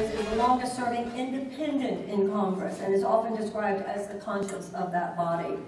Sanders is the longest-serving independent in Congress and is often described as the conscience of that body.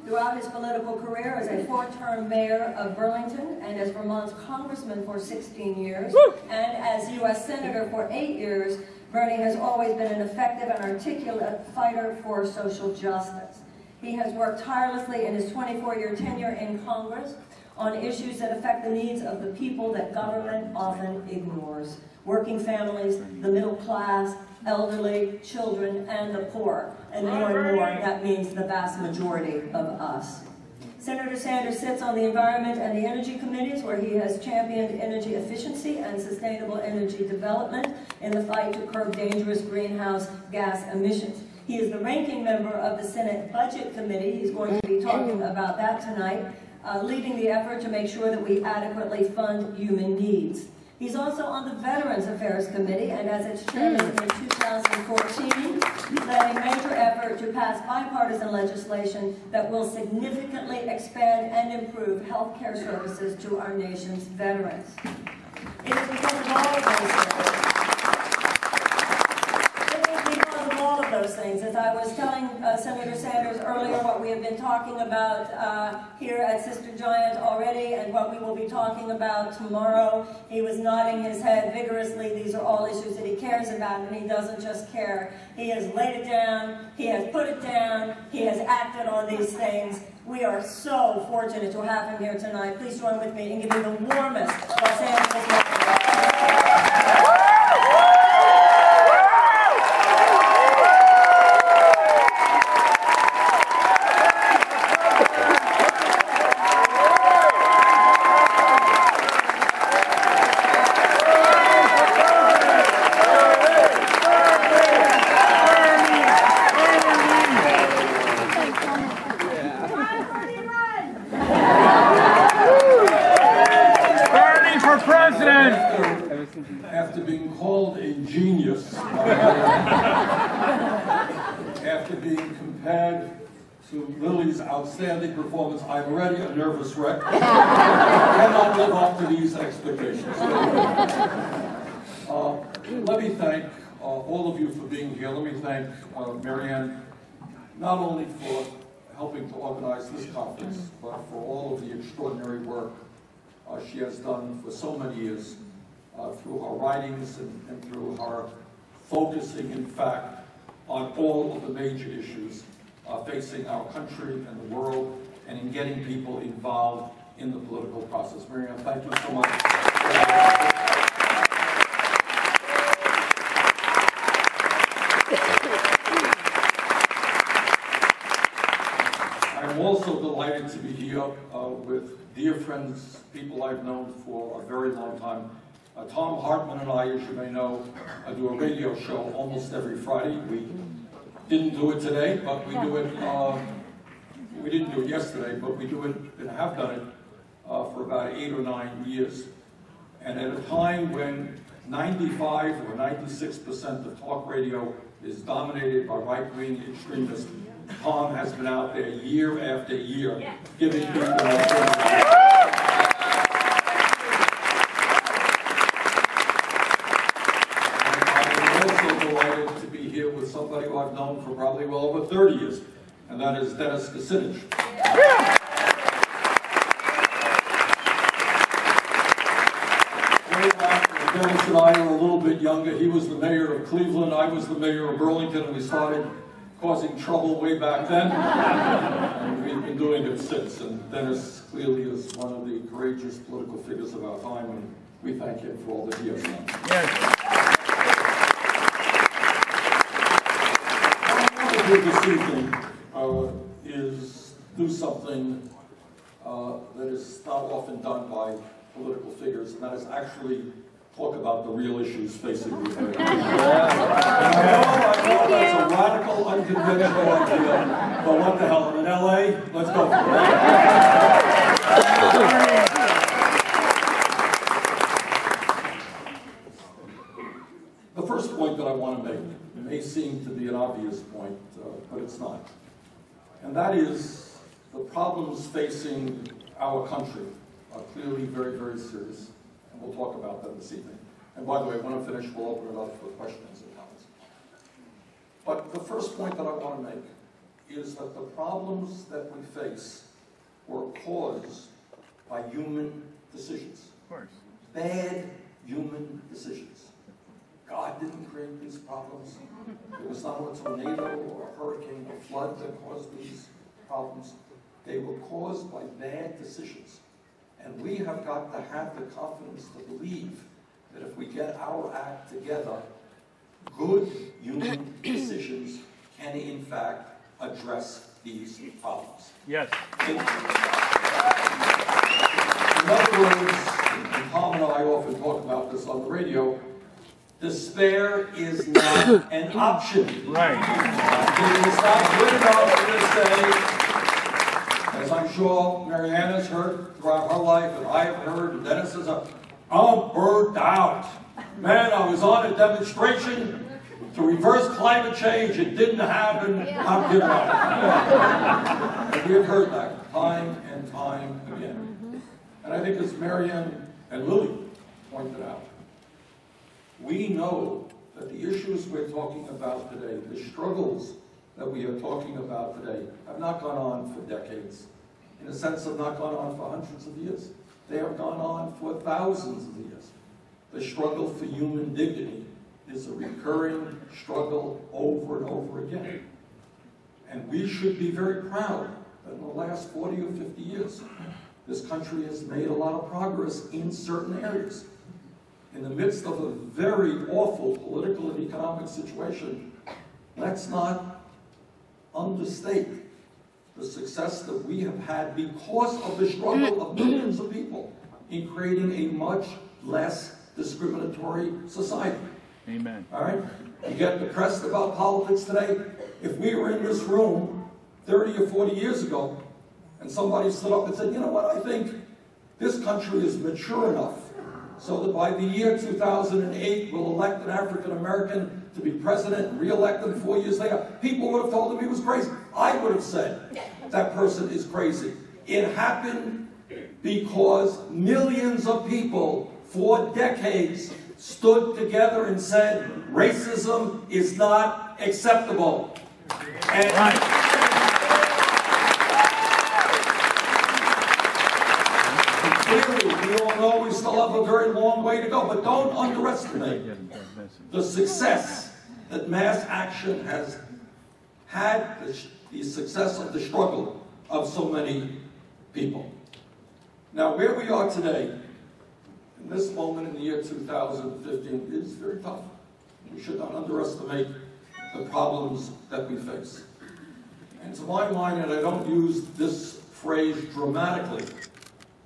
Throughout his political career as a 4-term mayor of Burlington and as Vermont's congressman for 16 years, and as U.S. Senator for 8 years, Bernie has always been an effective and articulate fighter for social justice. He has worked tirelessly in his 24-year tenure in Congress on issues that affect the needs of the people that government often ignores: working families, the middle class, elderly, children, and the poor. And more, that means the vast majority of us. Senator Sanders sits on the Environment and the Energy Committees, where he has championed energy efficiency and sustainable energy development in the fight to curb dangerous greenhouse gas emissions. He is the ranking member of the Senate Budget Committee. He's going to be talking about that tonight, leading the effort to make sure that we adequately fund human needs. He's also on the Veterans Affairs Committee, and as its chairman in 2014, led a major effort to pass bipartisan legislation that will significantly expand and improve health care services to our nation's veterans. It is because of all of those things. Those things. As I was telling Senator Sanders earlier what we have been talking about here at Sister Giant already and what we will be talking about tomorrow, he was nodding his head vigorously. These are all issues that he cares about, and he doesn't just care. He has laid it down, he has put it down, he has acted on these things. We are so fortunate to have him here tonight. Please join with me in giving the warmest Los Angeles welcome. After being called a genius, after being compared to Lily's outstanding performance, I'm already a nervous wreck. I cannot live up to these expectations. Let me thank all of you for being here. Let me thank Marianne, not only for helping to organize this conference, but for all of the extraordinary work she has done for so many years. Through her writings and through her focusing, in fact, on all of the major issues facing our country and the world, and in getting people involved in the political process. Marianne, thank you so much. I'm also delighted to be here with dear friends, people I've known for a very long time. Tom Hartman and I, as you may know, do a radio show almost every Friday. We didn't do it today, but we do it, we didn't do it yesterday, but we do it and have done it for about 8 or 9 years. And at a time when 95 or 96% of talk radio is dominated by right-wing extremists, Tom has been out there year after year giving people an with somebody who I've known for probably well over 30 years, and that is Dennis Kucinich. Dennis and I are a little bit younger. He was the mayor of Cleveland, I was the mayor of Burlington, and we started causing trouble way back then. And we've been doing it since, and Dennis clearly is one of the courageous political figures of our time, and we thank him for all that he has done. Yes. This evening is do something that is not often done by political figures, and that is actually talk about the real issues facing the American people. I know that's a radical, unconventional idea, but what the hell, I'm in LA, let's go for it. The first point that I want to make may seem to be an obvious point, but it's not. And that is the problems facing our country are clearly very, very serious. And we'll talk about that this evening. And by the way, when I finish, we'll open it up for questions and comments. But the first point that I want to make is that the problems that we face were caused by human decisions. Of course. Bad human decisions. God didn't create these problems. It was not a tornado or a hurricane or flood that caused these problems. They were caused by bad decisions. And we have got to have the confidence to believe that if we get our act together, good human decisions can in fact address these problems. Yes. In other words, and Tom and I often talk about this on the radio, despair is not an option. Right. It is not good enough to say, as I'm sure Marianne has heard throughout her life, and I have heard, and Dennis has heard, I'm burned out. Man, I was on a demonstration to reverse climate change. It didn't happen. I'm giving up. And we have heard that time and time again. And I think as Marianne and Lily pointed out, we know that the issues we're talking about today, the struggles that we are talking about today, have not gone on for decades. In a sense, have not gone on for hundreds of years. They have gone on for thousands of years. The struggle for human dignity is a recurring struggle over and over again. And we should be very proud that in the last 40 or 50 years, this country has made a lot of progress in certain areas. In the midst of a very awful political and economic situation, let's not understate the success that we have had because of the struggle of millions of people in creating a much less discriminatory society. Amen. All right? You get depressed about politics today. If we were in this room 30 or 40 years ago, and somebody stood up and said, you know what, I think this country is mature enough so that by the year 2008, we'll elect an African-American to be president and re-elect him 4 years later. People would have told him he was crazy. I would have said, that person is crazy. It happened because millions of people for decades stood together and said, racism is not acceptable. And clearly, we all know we still have a very long way to go, but don't underestimate the success that mass action has had, the success of the struggle of so many people. Now, where we are today, in this moment in the year 2015, is very tough. We should not underestimate the problems that we face. And to my mind, and I don't use this phrase dramatically,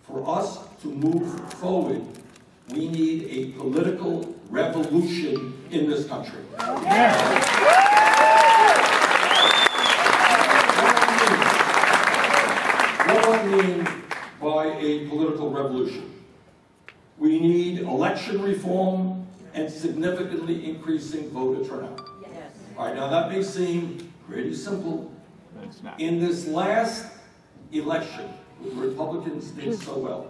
for us to move forward, we need a political revolution in this country. What do I mean by a political revolution? We need election reform and significantly increasing voter turnout. Yes. All right, now that may seem pretty simple. It's not. In this last election, the Republicans did so well.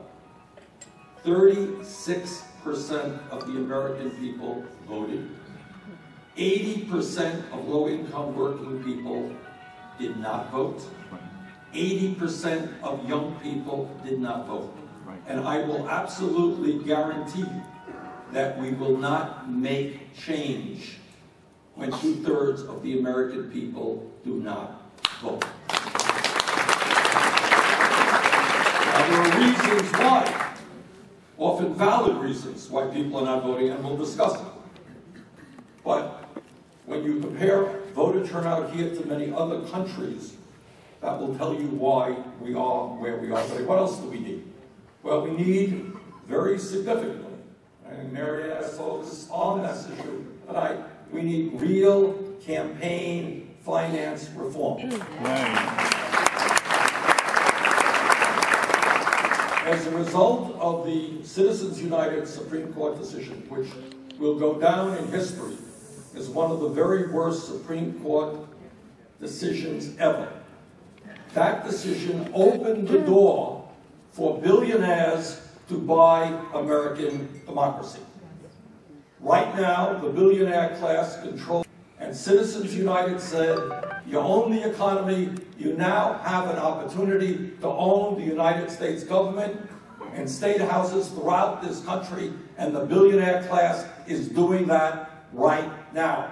36% of the American people voted. 80% of low-income working people did not vote. 80% of young people did not vote. And I will absolutely guarantee you that we will not make change when 2/3 of the American people do not vote. Now, there are reasons why, often valid reasons why people are not voting, and we'll discuss it. But when you compare voter turnout here to many other countries, that will tell you why we are where we are today. What else do we need? Well, we need, very significantly, and Marianne has focused on this issue tonight, we need real campaign finance reform. As a result of the Citizens United Supreme Court decision, which will go down in history as one of the very worst Supreme Court decisions ever, that decision opened the door for billionaires to buy American democracy. Right now, the billionaire class controls, and Citizens United said, you own the economy, you now have an opportunity to own the United States government and state houses throughout this country, and the billionaire class is doing that right now.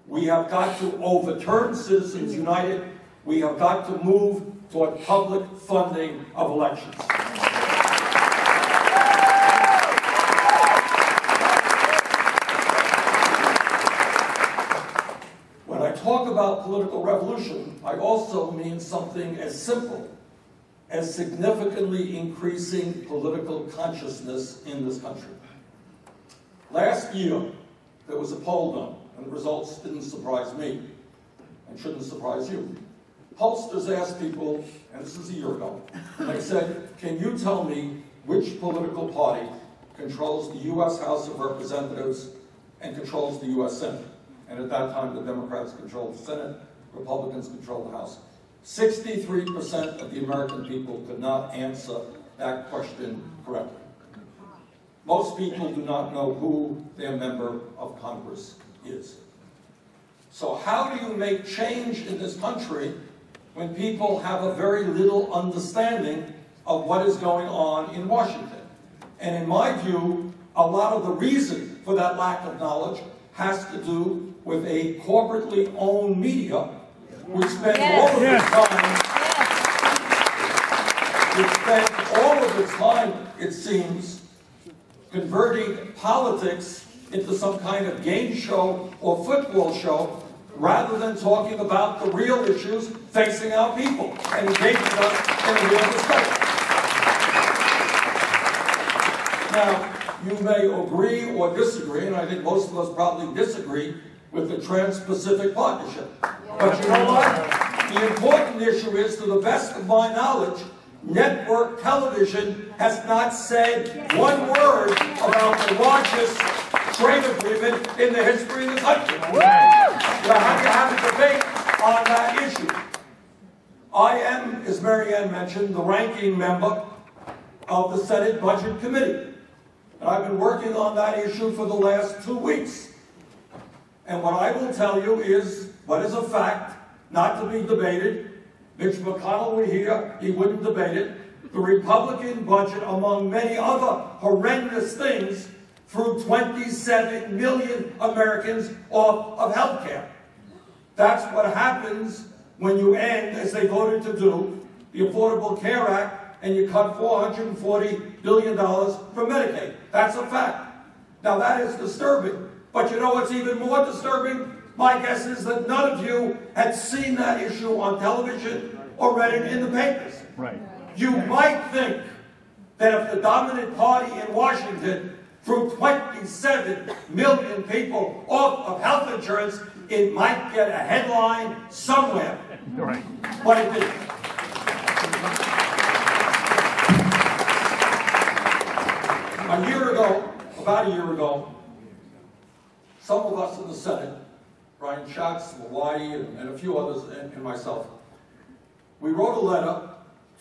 We have got to overturn Citizens United. We have got to move toward public funding of elections. When I talk about political revolution, I also mean something as simple as significantly increasing political consciousness in this country. Last year, there was a poll done, and the results didn't surprise me, and shouldn't surprise you. Pollsters asked people, and this is a year ago, and they said, can you tell me which political party controls the U.S. House of Representatives and controls the U.S. Senate? And at that time, the Democrats controlled the Senate, Republicans controlled the House. 63% of the American people could not answer that question correctly. Most people do not know who their member of Congress is. So how do you make change in this country when people have a very little understanding of what is going on in Washington? And in my view, a lot of the reason for that lack of knowledge has to do with a corporately owned media which spends all of its time, it seems, converting politics into some kind of game show or football show, rather than talking about the real issues facing our people and engaging us in a real discussion. Now, you may agree or disagree, and I think most of us probably disagree with the Trans-Pacific Partnership. But you know what? The important issue is, to the best of my knowledge, network television has not said one word about the largest trade agreement in the history of the country. So how do you have a debate on that issue? I am, as Mary Ann mentioned, the ranking member of the Senate Budget Committee. And I've been working on that issue for the last 2 weeks. And what I will tell you is what is a fact, not to be debated. Mitch McConnell were here, he wouldn't debate it. The Republican budget, among many other horrendous things, threw 27 million Americans off of health care. That's what happens when you end, as they voted to do, the Affordable Care Act, and you cut $440 billion from Medicaid. That's a fact. Now that is disturbing. But you know what's even more disturbing? My guess is that none of you had seen that issue on television or read it in the papers. Right. You might think that if the dominant party in Washington threw 27 million people off of health insurance, it might get a headline somewhere. Right. But it didn't. About a year ago, some of us in the Senate, Brian Schatz, Hawaii, and a few others, and myself, we wrote a letter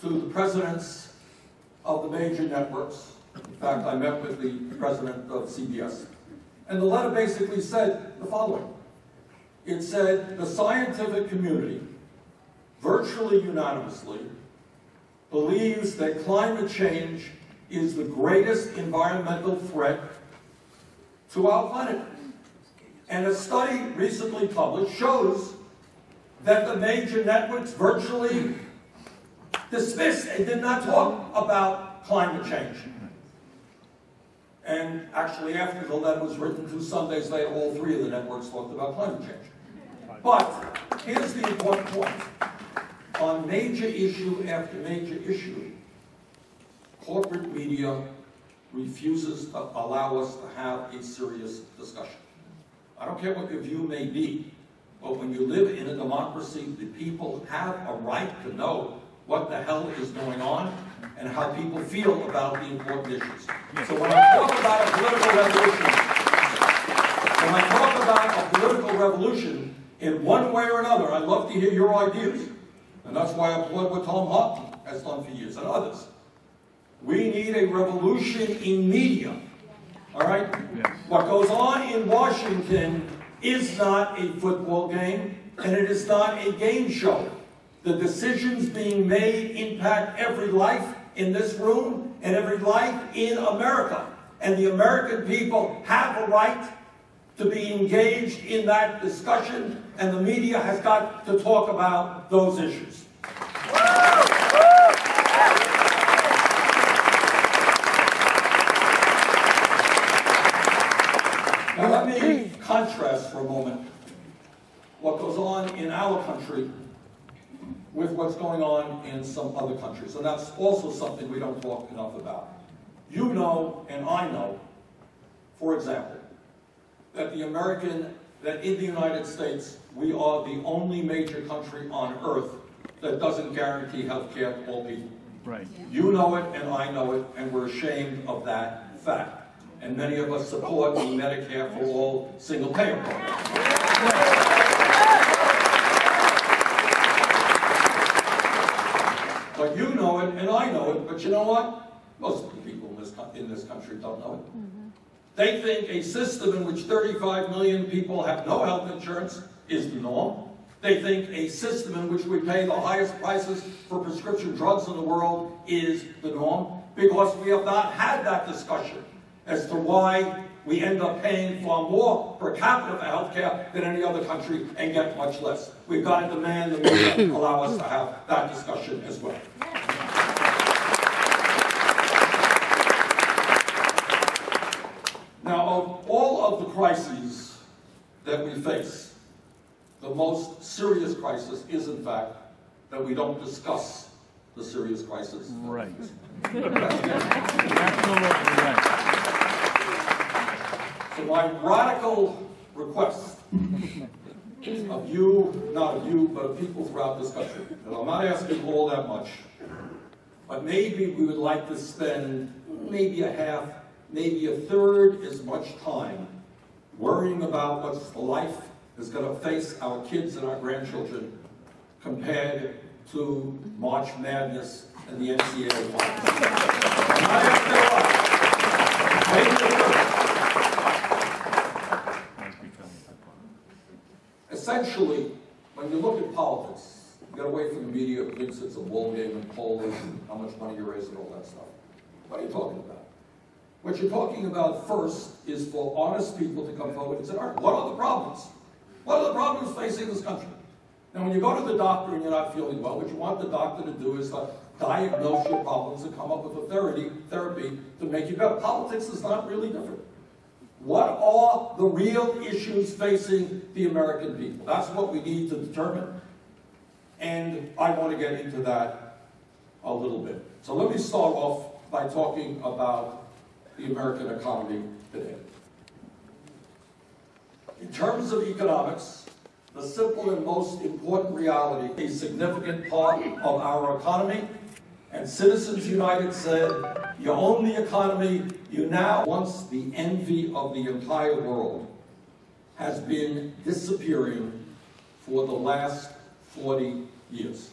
to the presidents of the major networks. In fact, I met with the president of CBS. And the letter basically said the following. It said, the scientific community, virtually unanimously, believes that climate change is the greatest environmental threat to our planet. And a study recently published shows that the major networks virtually dismissed and did not talk about climate change. And actually, after the letter was written, 2 Sundays later, all 3 of the networks talked about climate change. But here's the important point. On major issue after major issue, corporate media refuses to allow us to have a serious discussion. I don't care what your view may be, but when you live in a democracy, the people have a right to know what the hell is going on and how people feel about the important issues. So when I talk about a political revolution, in one way or another, I'd love to hear your ideas. And that's why I applaud what Tom Hartman has done for years, and others. We need a revolution in media All right? Yes. What goes on in Washington is not a football game, and it is not a game show. The decisions being made impact every life in this room and every life in America. And the American people have a right to be engaged in that discussion, and the media has got to talk about those issues. Now let me contrast for a moment what goes on in our country with what's going on in some other countries. And that's also something we don't talk enough about. You know, and I know, for example, that in the United States, we are the only major country on earth that doesn't guarantee health care to all people. Right. You know it, and I know it, and we're ashamed of that fact. And many of us support the Medicare for All single-payer program. But you know it, and I know it, but you know what? Most of the people in this country don't know it. They think a system in which 35 million people have no health insurance is the norm. They think a system in which we pay the highest prices for prescription drugs in the world is the norm, because we have not had that discussion as to why we end up paying far more per capita for health care than any other country and get much less. We've got to demand the media allow us to have that discussion as well. Now, of all of the crises that we face, the most serious crisis is, in fact, that we don't discuss the serious crisis. Right. Absolutely right. So my radical request of you, not of you, but of people throughout this country, and I'm not asking all that much, but maybe we would like to spend maybe a half, maybe a third as much time worrying about what life is going to face our kids and our grandchildren compared to March Madness and the NCAA finals. I'm not asking a lot. Maybe a third. Essentially, when you look at politics, you get away from the media who thinks it's a ball game and polls and how much money you raise and all that stuff. What are you talking about? What you're talking about first is for honest people to come forward and say, all right, what are the problems? What are the problems facing this country? Now, when you go to the doctor and you're not feeling well, what you want the doctor to do is diagnose your problems and come up with a therapy to make you better. Politics is not really different. What are the real issues facing the American people? That's what we need to determine. And I want to get into that a little bit. So let me start off by talking about the American economy today. In terms of economics, the simple and most important reality, a significant part of our economy, and Citizens United said, you own the economy, you now, once the envy of the entire world, has been disappearing for the last 40 years.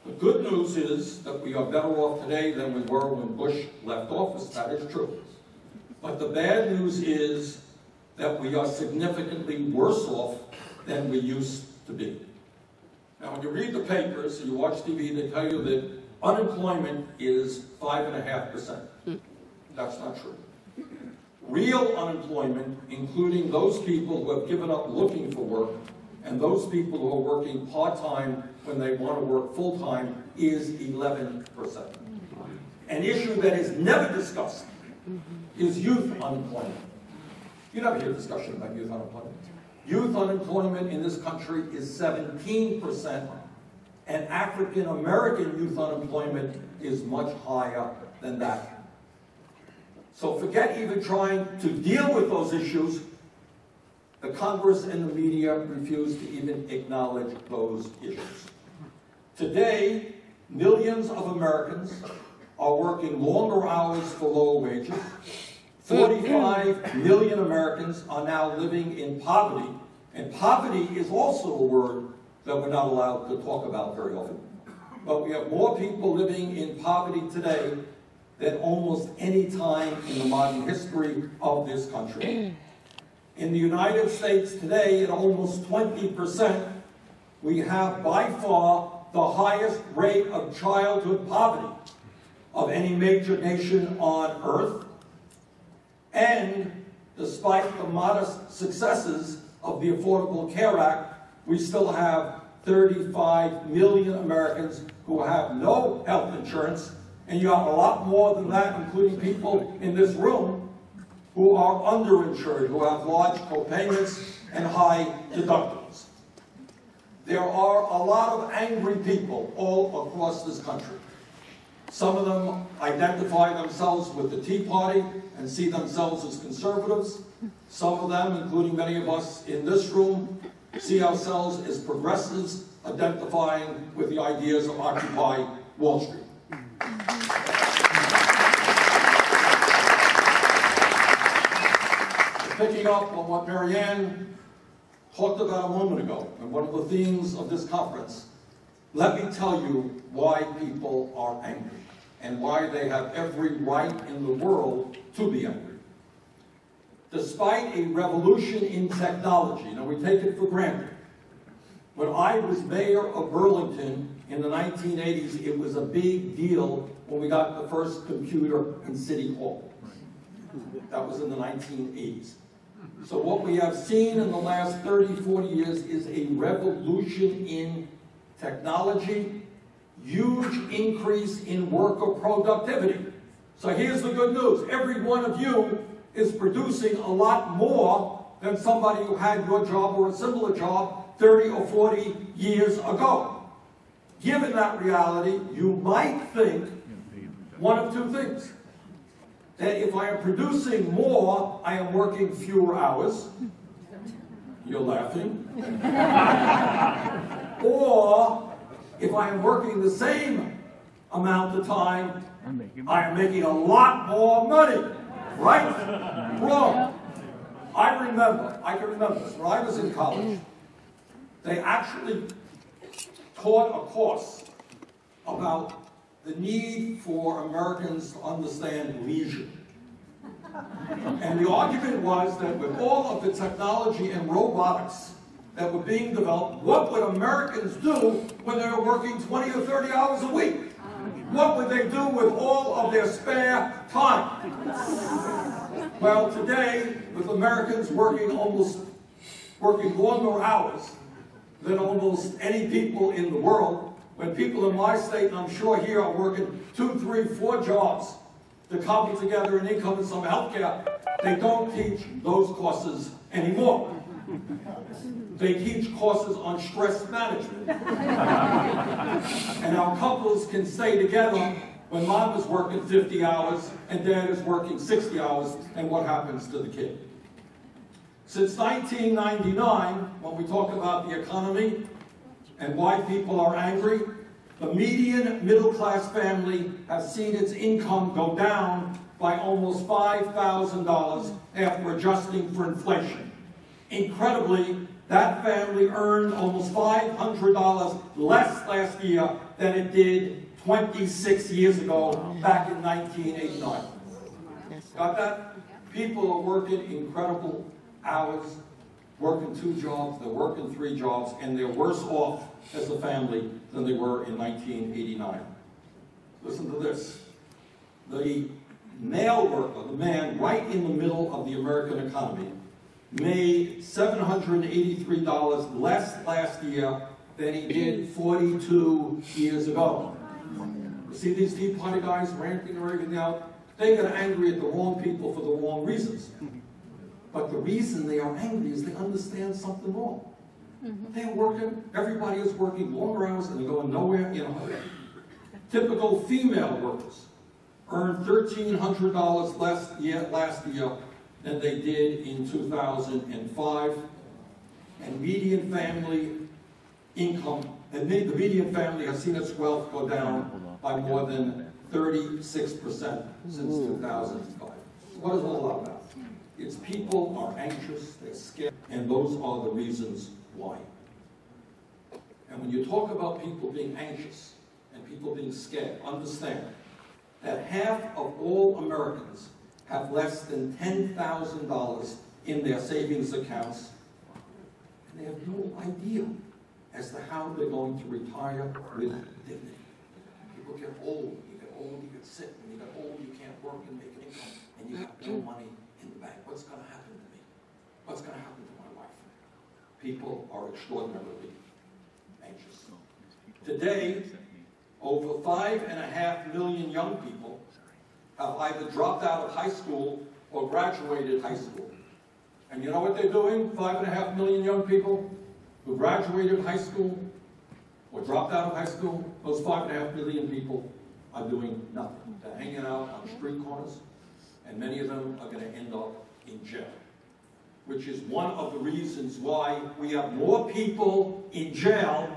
The good news is that we are better off today than we were when Bush left office. That is true. But the bad news is that we are significantly worse off than we used to be. Now, when you read the papers, and you watch TV, they tell you that unemployment is 5.5%. That's not true. Real unemployment, including those people who have given up looking for work and those people who are working part-time when they want to work full-time, is 11%. An issue that is never discussed is youth unemployment. You never hear discussion about youth unemployment. Youth unemployment in this country is 17%, and African American youth unemployment is much higher than that. So forget even trying to deal with those issues. The Congress and the media refuse to even acknowledge those issues. Today, millions of Americans are working longer hours for lower wages. 45 million Americans are now living in poverty, and poverty is also a word that we're not allowed to talk about very often. But we have more people living in poverty today than almost any time in the modern history of this country. In the United States today, at almost 20%, we have by far the highest rate of childhood poverty of any major nation on earth. And despite the modest successes of the Affordable Care Act, we still have 35 million Americans who have no health insurance, and you have a lot more than that, including people in this room who are underinsured, who have large copayments and high deductibles. There are a lot of angry people all across this country. Some of them identify themselves with the Tea Party and see themselves as conservatives. Some of them, including many of us in this room, see ourselves as progressives, identifying with the ideas of Occupy Wall Street. Picking up on what Marianne talked about a moment ago, and one of the themes of this conference, let me tell you why people are angry and why they have every right in the world to be angry. Despite a revolution in technology, now we take it for granted. When I was mayor of Burlington in the 1980s, it was a big deal when we got the first computer in City Hall. That was in the 1980s. So what we have seen in the last 30, 40 years is a revolution in technology, huge increase in worker productivity. So here's the good news. Every one of you is producing a lot more than somebody who had your job or a similar job 30 or 40 years ago. Given that reality, you might think one of two things. That if I am producing more, I am working fewer hours. You're laughing. Or, if I am working the same amount of time, I am making a lot more money. Right? Wrong. I can remember this. When I was in college, they actually taught a course about the need for Americans to understand leisure. And the argument was that with all of the technology and robotics that were being developed, what would Americans do when they were working 20 or 30 hours a week? What would they do with all of their spare time? Well, today, with Americans working longer hours than almost any people in the world, when people in my state, and I'm sure here, are working 2, 3, 4 jobs to cobble together an income and some health care, they don't teach those courses anymore. They teach courses on stress management. And our couples can stay together when mom is working 50 hours and dad is working 60 hours, and what happens to the kid? Since 1999, when we talk about the economy and why people are angry, the median middle-class family has seen its income go down by almost $5,000 after adjusting for inflation. Incredibly, that family earned almost $500 less last year than it did 26 years ago, back in 1989. Got that? People are working incredible hours, working 2 jobs, they're working 3 jobs, and they're worse off as a family than they were in 1989. Listen to this. The male worker, the man right in the middle of the American economy, made $783 less last year than he did 42 years ago. You see these Tea Party guys ranting and raving out? They get angry at the wrong people for the wrong reasons. But the reason they are angry is they understand something wrong. They're working, everybody is working longer hours and they're going nowhere in a hurry. Typical female workers earned $1,300 last year than they did in 2005. And median family income, and the median family has seen its wealth go down by more than 36% since 2005. What is all that about? It's people are anxious, they're scared, and those are the reasons why. And when you talk about people being anxious and people being scared, understand that half of all Americans have less than $10,000 in their savings accounts, and they have no idea as to how they're going to retire with dignity. People get old, you get sick, when you get old, you can't work and make an income, and you have no money in the bank. What's going to happen to me? What's going to happen to my wife? People are extraordinarily anxious. Today, over 5.5 million young people have either dropped out of high school or graduated high school. And you know what they're doing? 5.5 million young people who graduated high school or dropped out of high school, those 5.5 million people are doing nothing. They're hanging out on street corners, and many of them are going to end up in jail, which is one of the reasons why we have more people in jail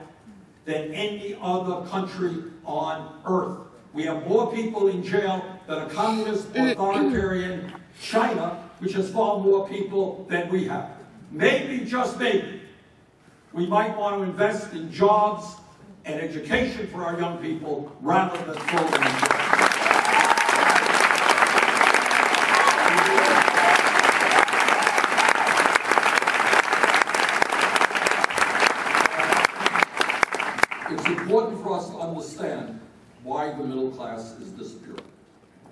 than any other country on earth. We have more people in jail than a communist authoritarian China, which has far more people than we have. Maybe, just maybe, we might want to invest in jobs and education for our young people rather than throw them in jail. It's important for us to understand why the middle class is disappearing.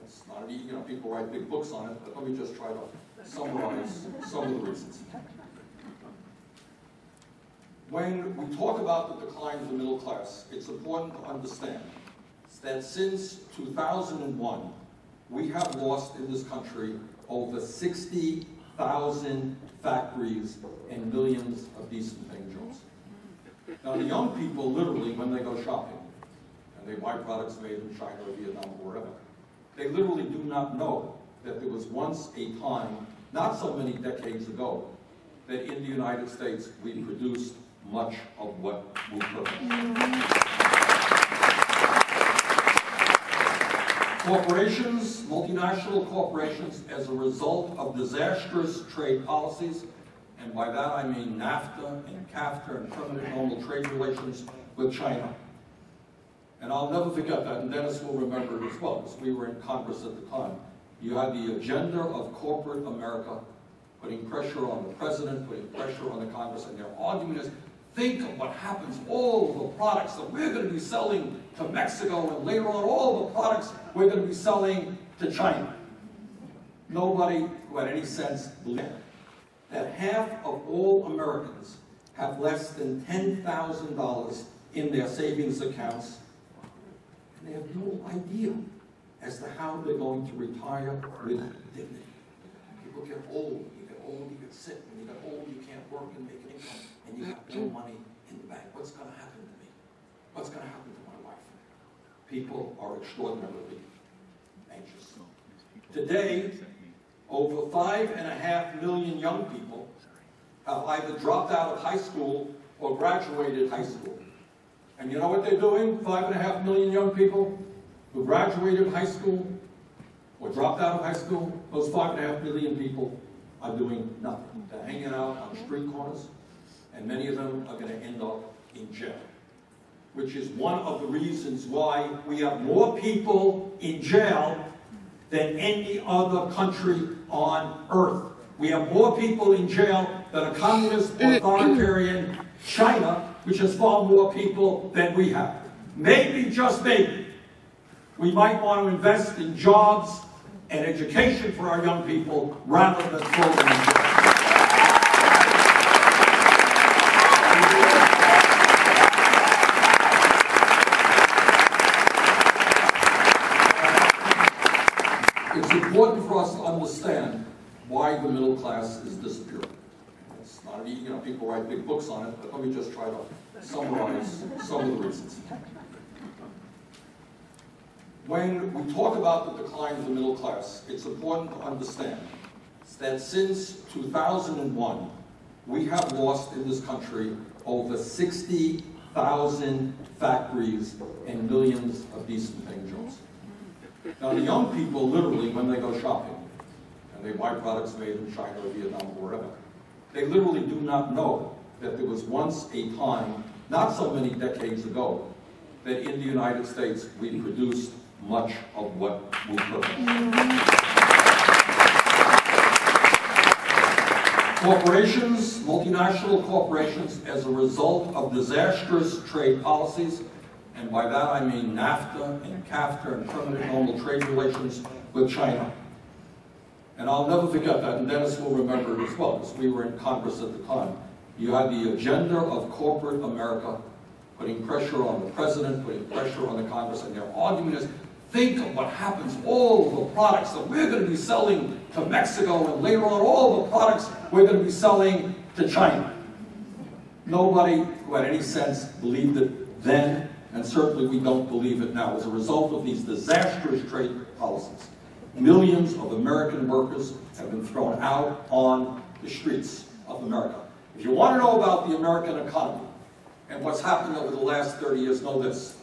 It's not easy, people write big books on it, but let me just try to summarize some of the reasons. When we talk about the decline of the middle class, it's important to understand that since 2001, we have lost in this country over 60,000 factories and millions of decent paying jobs. Now, the young people, literally, when they go shopping, and they buy products made in China or Vietnam or wherever, they literally do not know that there was once a time, not so many decades ago, that in the United States we produced much of what we purchased. Corporations, multinational corporations, as a result of disastrous trade policies, and by that I mean NAFTA and CAFTA and permanent normal trade relations with China. And I'll never forget that, and Dennis will remember it as well, because we were in Congress at the time. You had the agenda of corporate America putting pressure on the president, putting pressure on the Congress, and their argument is, think of what happens, all of the products that we're going to be selling to Mexico, and later on all the products we're going to be selling to China. Nobody who had any sense believed that half of all Americans have less than $10,000 in their savings accounts, and they have no idea as to how they're going to retire with dignity. People get old, you get sick, when you get old, you can't work and make an income, and you have no money in the bank. What's going to happen to me? What's going to happen to my wife? People are extraordinarily anxious. Today, over 5.5 million young people have either dropped out of high school or graduated high school. And you know what they're doing? 5.5 million young people who graduated high school or dropped out of high school, those 5.5 million people are doing nothing. They're hanging out on street corners, and many of them are going to end up in jail, which is one of the reasons why we have more people in jail than any other country on earth. We have more people in jail than a communist authoritarian China, which has far more people than we have. Maybe, just maybe, we might want to invest in jobs and education for our young people rather than throw them in jail. It's important for us to understand why the middle class is disappearing. It's not easy, people write big books on it, but let me just try to summarize some of the reasons. When we talk about the decline of the middle class, it's important to understand that since 2001, we have lost in this country over 60,000 factories and millions of decent paying jobs. Now, the young people, literally, when they go shopping, and they buy products made in China or Vietnam or wherever, they literally do not know that there was once a time, not so many decades ago, that in the United States we produced much of what we purpose. Corporations, multinational corporations, as a result of disastrous trade policies, and by that I mean NAFTA and CAFTA and permanent normal trade relations with China. And I'll never forget that, and Dennis will remember it as well, because we were in Congress at the time. You had the agenda of corporate America putting pressure on the president, putting pressure on the Congress, and their argument is, think of what happens, all of the products that we're going to be selling to Mexico, and later on all the products we're going to be selling to China. Nobody who had any sense believed it then, and certainly we don't believe it now. As a result of these disastrous trade policies, millions of American workers have been thrown out on the streets of America. If you want to know about the American economy and what's happened over the last 30 years, know this.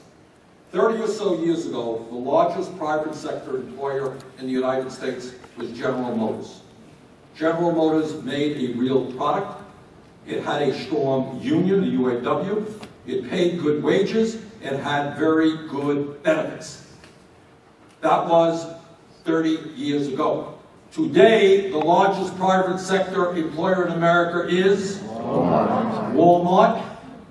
30 or so years ago, the largest private sector employer in the United States was General Motors. General Motors made a real product. It had a strong union, the UAW. It paid good wages. It had very good benefits. That was 30 years ago. Today, the largest private sector employer in America is Walmart,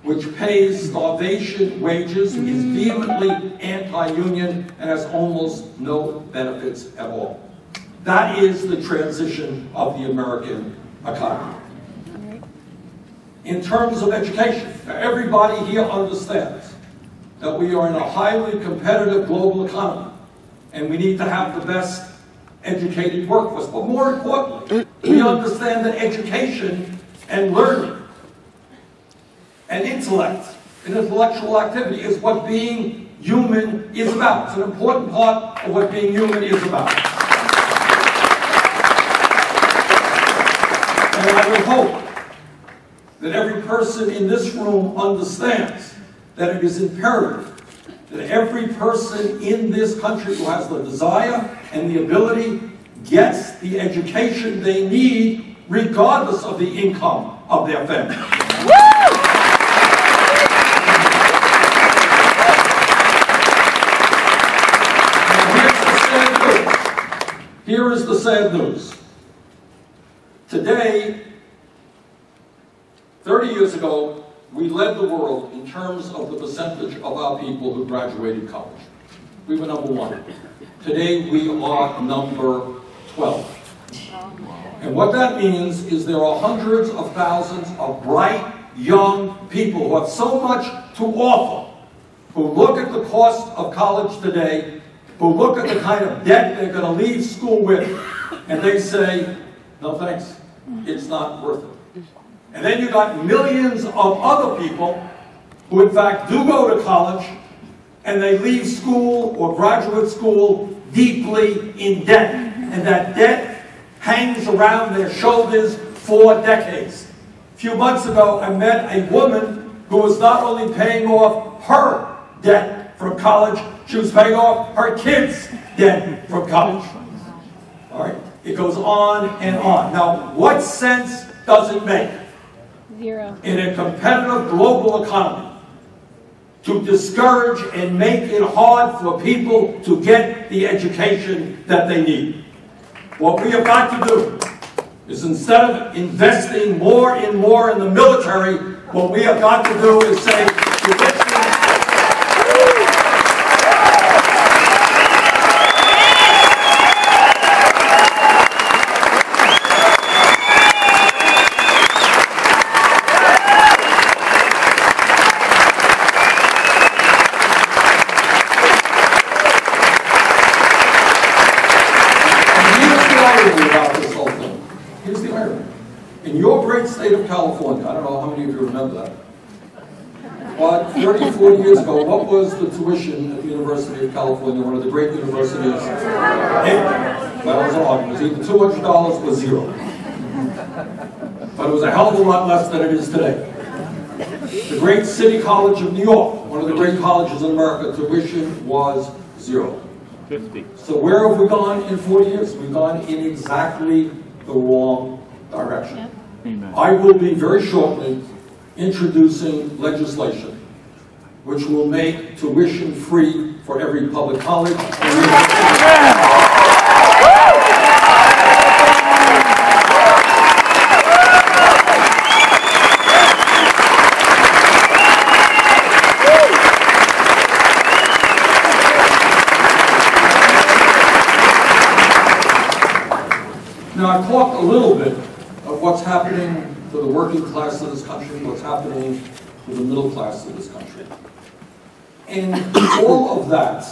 which pays starvation wages, is vehemently anti-union, and has almost no benefits at all. That is the transition of the American economy. In terms of education, now everybody here understands that we are in a highly competitive global economy, and we need to have the best educated workforce. But more importantly, we understand that education and learning and intellect and intellectual activity is what being human is about. It's an important part of what being human is about. And I would hope that every person in this room understands that it is imperative that every person in this country who has the desire and the ability gets the education they need regardless of the income of their family. Here is the sad news. Today, 30 years ago, we led the world in terms of the percentage of our people who graduated college. We were number 1. Today, we are number 12. And what that means is there are hundreds of thousands of bright, young people who have so much to offer, who look at the cost of college today, who look at the kind of debt they're going to leave school with, and they say, no thanks, it's not worth it. And then you've got millions of other people who in fact do go to college, and they leave school or graduate school deeply in debt. And that debt hangs around their shoulders for decades. A few months ago, I met a woman who was not only paying off her debt from college, she was paying off her kids' debt from college. All right? It goes on and on. Now, what sense does it make? Zero. In a competitive global economy to discourage and make it hard for people to get the education that they need? What we have got to do is, instead of investing more and more in the military, what we have got to do is say, in your great state of California, I don't know how many of you remember that, but 30, 40 years ago, what was the tuition at the University of California, one of the great universities? That was an argument. It was either $200 or zero. But it was a hell of a lot less than it is today. The great City College of New York, one of the great colleges in America, tuition was zero. 50. So where have we gone in 40 years? We've gone in exactly the wrong direction. Amen. I will be very shortly introducing legislation which will make tuition free for every public college. Now, I've talked a little bit of what's happening to the working class of this country, what's happening to the middle class of this country. And all of that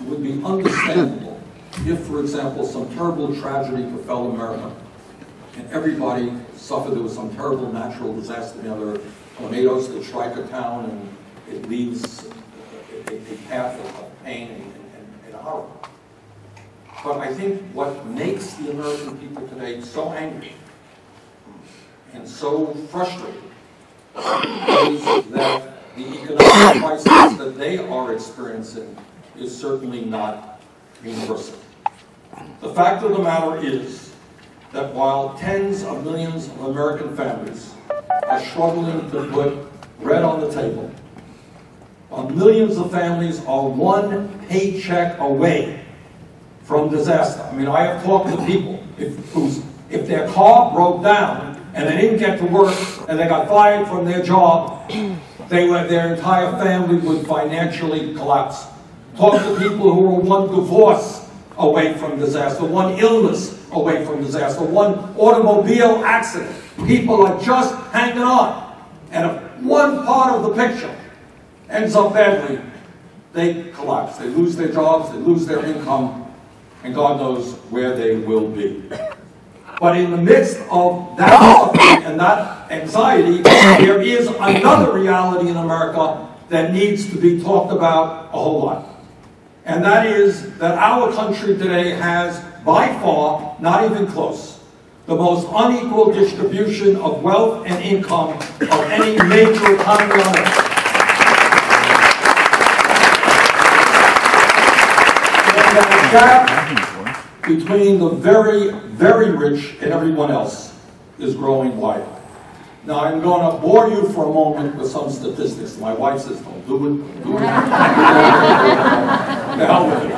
would be understandable if, for example, some terrible tragedy befell America and everybody suffered. There was some terrible natural disaster. You know, there are tornadoes that strike a town and it leaves a path of pain and horror. But I think what makes the American people today so angry and so frustrated is that the economic crisis that they are experiencing is certainly not universal. The fact of the matter is that while tens of millions of American families are struggling to put bread on the table, millions of families are one paycheck away from disaster. I mean, I have talked to people if their car broke down and they didn't get to work and they got fired from their job, their entire family would financially collapse. Talk to people who are one divorce away from disaster, one illness away from disaster, one automobile accident. People are just hanging on. And if one part of the picture ends up badly, they collapse. They lose their jobs, they lose their income, and God knows where they will be. But in the midst of that suffering and that anxiety, there is another reality in America that needs to be talked about a whole lot. And that is that our country today has, by far, not even close, the most unequal distribution of wealth and income of any major economy on earth. And that gap between the very, very rich and everyone else is growing wider. Now, I'm going to bore you for a moment with some statistics. My wife says, don't do it. Do it. The hell with it.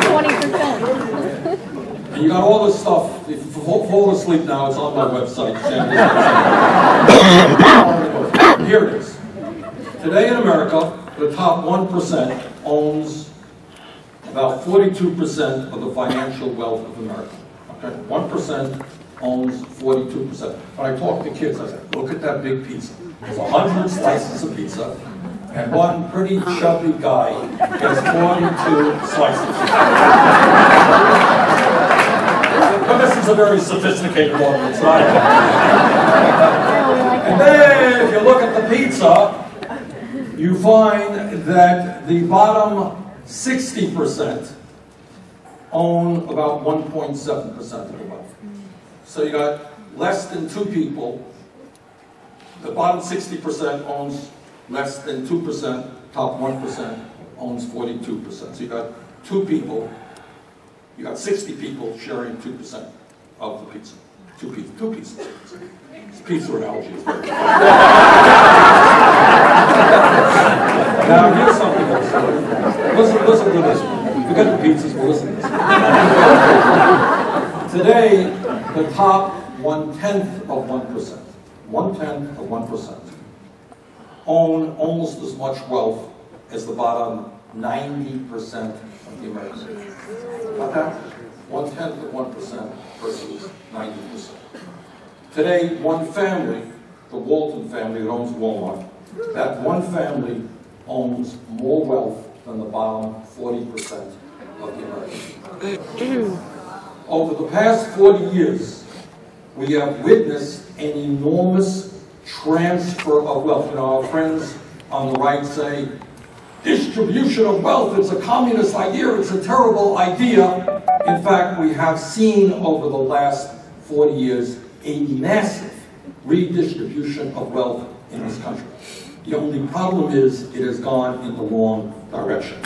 20%. And you got all this stuff. If you fall asleep now, it's on my website. Here it is. Today in America, the top 1% owns about 42% of the financial wealth of America. Okay? 1% owns 42%. When I talk to kids, I say, look at that big pizza. There's 100 slices of pizza, and one pretty chubby guy gets 42 slices. But this is a very sophisticated audience, right? And then, if you look at the pizza, you find that the bottom 60% own about 1.7% of the wealth. So you got less than 2 people. The bottom 60% owns less than 2%. Top 1% owns 42%. So you got 2 people. You got 60 people sharing 2% of the pizza. 2 pieces. It's pizza analogy. Now here's something else. Listen to this. Forget the pizzas, but listen to this. Today, the top 1/10 of 1%, 1/10 of 1%, own almost as much wealth as the bottom 90% of the Americans. Got that? 1/10 of 1% versus 90%. Today, one family, the Walton family that owns Walmart, that one family owns more wealth than the bottom 40% of the Americans. Over the past 40 years, we have witnessed an enormous transfer of wealth. You know, our friends on the right say, distribution of wealth, it's a communist idea, it's a terrible idea. In fact, we have seen over the last 40 years a massive redistribution of wealth in this country. The only problem is it has gone in the wrong direction.